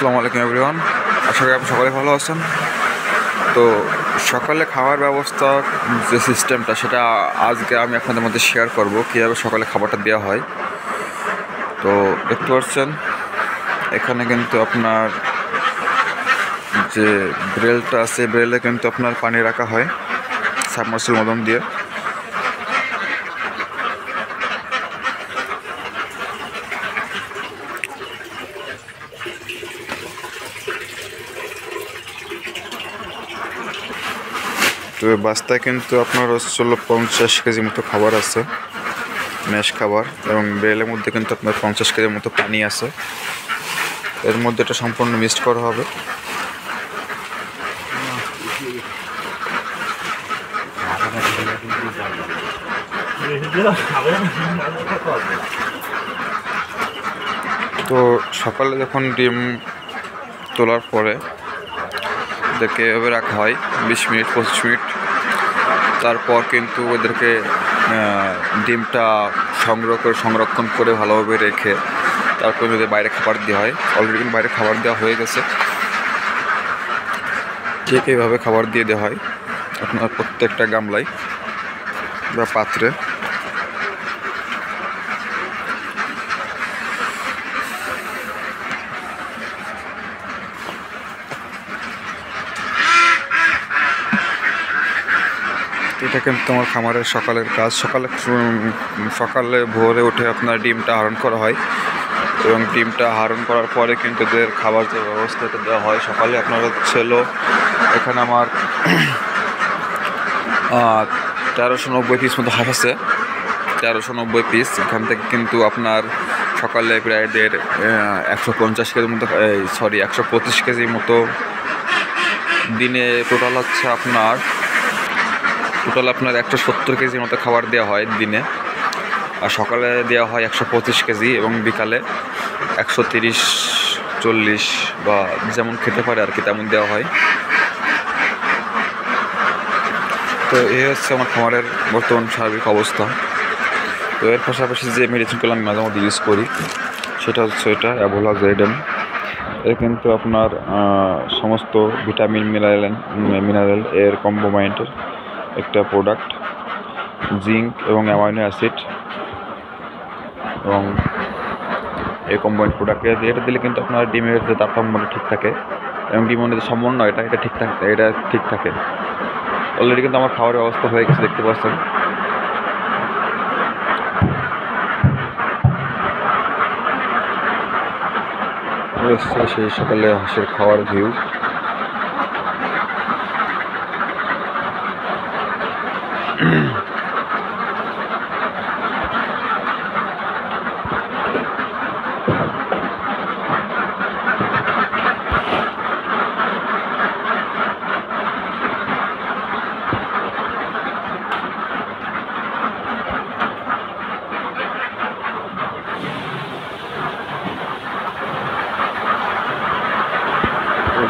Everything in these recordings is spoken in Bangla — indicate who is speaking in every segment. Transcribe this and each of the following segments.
Speaker 1: আসসালামু আলাইকুম এভরিওয়ান, আশা করি আপনি সকলে ভালো আছেন। তো সকালে খাওয়ার ব্যবস্থা যে সিস্টেমটা সেটা আজকে আমি আপনাদের মধ্যে শেয়ার করব, কীভাবে সকালে খাবারটা দেওয়া হয়। তো দেখতে পাচ্ছেন এখানে কিন্তু আপনার যে ব্রেলটা আছে, ব্রেলে কিন্তু আপনার পানি রাখা হয় সাবমার্সিবল মদন দিয়ে। তো বাস্তায় কিন্তু আপনার হচ্ছে 50 কেজি মতো খাবার আছে, ম্যাশ খাবার, এবং ব্রেলের মধ্যে কিন্তু আপনার 50 কেজির মতো পানি আছে। এর মধ্যে এটা সম্পূর্ণ মিক্সড করা হবে। তো সকালে যখন ডিম তোলার পরে এদেরকে এভাবে রাখা হয় 20 মিনিট 25 মিনিট। তারপর কিন্তু ওদেরকে ডিমটা সংরক্ষণ করে ভালোভাবে রেখে তারপর ওদের বাইরে খাবার দেওয়া হয়। অলরেডি কিন্তু বাইরে খাবার দেওয়া হয়ে গেছে, ঠিক এইভাবে খাবার দিয়ে দেওয়া হয় আপনার প্রত্যেকটা গামলায় বা পাত্রে। এটা কিন্তু আমার খামারের সকালের কাজ। সকালে ভোরে উঠে আপনার ডিমটা আহরণ করা হয়, এবং ডিমটা আহরণ করার পরে কিন্তু এদের খাবার যে ব্যবস্থাটা দেওয়া হয় সকালে আপনার হচ্ছিল, এখানে আমার 1390 পিস মতো হাঁস আছে, 1390 পিস। এখান থেকে কিন্তু আপনার সকালে প্রায় 150 কেজির মতো 125 কেজির মতো দিনে টোটাল হচ্ছে আপনার 170 কেজির মতো খাবার দেওয়া হয় দিনে। আর সকালে দেওয়া হয় 125 কেজি এবং বিকালে 130-40 বা যেমন খেতে পারে আর কি তেমন দেওয়া হয়। তো এই হচ্ছে আমার খামারের বর্তমান সার্বিক অবস্থা। তো এর পাশাপাশি যে মেডিসিনগুলো আমি মাঝে মধ্যে ইউজ করি সেটা হচ্ছে এটা অ্যাভোলা জেডএম। এর কিন্তু আপনার সমস্ত ভিটামিন মিনারেল এর কম্বাইন্ডের একটা প্রোডাক্ট, জিঙ্ক এবং অ্যামাইনো অ্যাসিড, এবং এই কম্বাইন্ড প্রোডাক্ট এটা দিলে কিন্তু আপনার ডিমের যে তারতম্যটা ঠিক থাকে এবং ডিমের যে সমন্বয় এটা ঠিক থাকে। অলরেডি কিন্তু আমার খাওয়ার ব্যবস্থা হয়ে গেছে, দেখতে পাচ্ছেন। সেই সকালে হাঁসের খাওয়ার ভিউ।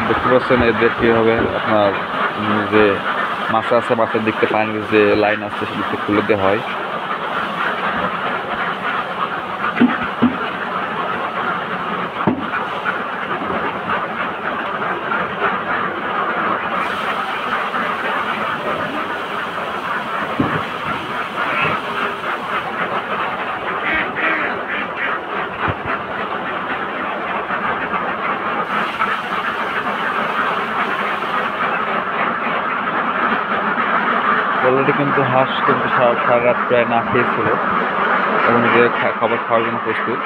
Speaker 1: দেখতে পাচ্ছেন এদের কীভাবে আপনার যে মাছা আছে, মাছের দিক থেকে পানির যে লাইন আছে সেদিক থেকে খুলে দেওয়া হয়। অলরেডি কিন্তু হাঁস কিন্তু সারা রাত প্রায় না খেয়েছিল এবং যে খাবার খাওয়ার জন্য প্রস্তুত।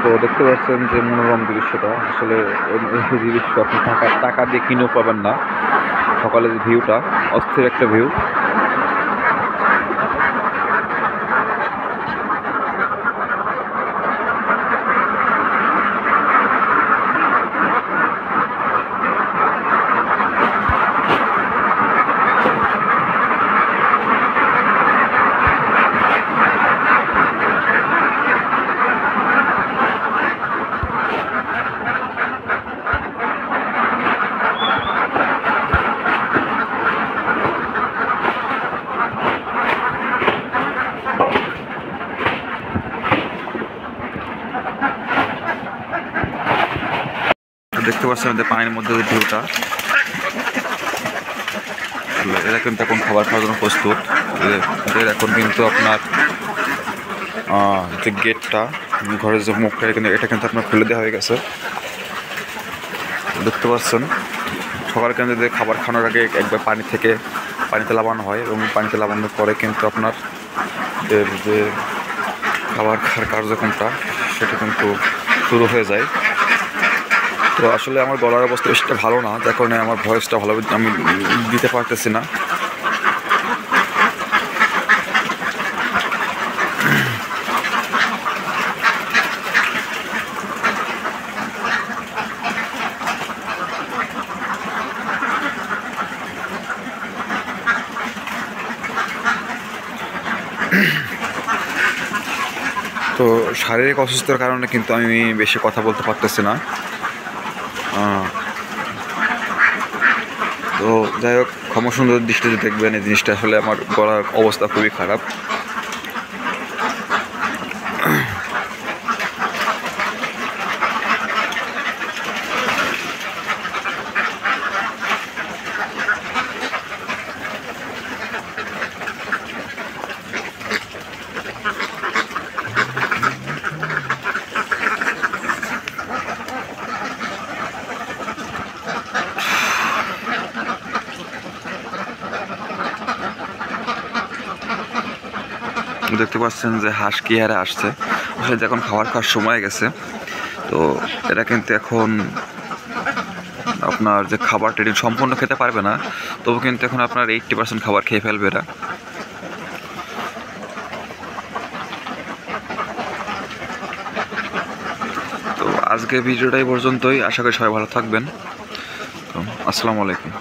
Speaker 1: তো দেখতে পাচ্ছেন যে মনোরম দৃশ্যটা, আসলে এই দৃশ্য আপনি টাকা দিয়ে কিনেও পাবেন না। সকালের ভিউটা অস্থির একটা ভিউ। দেখতে পাচ্ছেন আমাদের পানির মধ্যে যে ভিউটা, এরা কিন্তু এখন খাবার খাওয়ার জন্য প্রস্তুত। এদের এখন কিন্তু আপনার যে গেটটা, ঘরের যে মুখটা, এটা কিন্তু আপনার খুলে দেওয়া হয়ে গেছে। দেখতে পাচ্ছেন সকালে কিন্তু খাবার খাওয়ার আগে একবার পানিতে লাবানো হয় এবং পানিতে লাবানোর পরে কিন্তু আপনার এর যে খাবার খাওয়ার কার্যক্রমটা সেটা কিন্তু শুরু হয়ে যায়। তো আসলে আমার গলার অবস্থা বেশিটা ভালো না, যার কারণে আমার ভয়েসটা ভালোভাবে আমি দিতে পারতেছি না। তো শারীরিক অসুস্থতার কারণে কিন্তু আমি বেশি কথা বলতে পারতেছি না। তো যাই হোক, ক্ষমা সুন্দর দৃষ্টিতে দেখবেন, এই জিনিসটা আসলে আমার গলার অবস্থা খুবই খারাপ। দেখতে পাচ্ছেন যে হাঁস কি হারে আসছে, আসলে যখন খাবার খাওয়ার সময় গেছে। তো এরা কিন্তু এখন আপনার যে খাবারটা সম্পূর্ণ খেতে পারবে না, তবু কিন্তু এখন আপনার 80% খাবার খেয়ে ফেলবে এরা। তো আজকে ভিডিওটাই পর্যন্তই, আশা করি সবাই ভালো থাকবেন। তো আসসালামু আলাইকুম।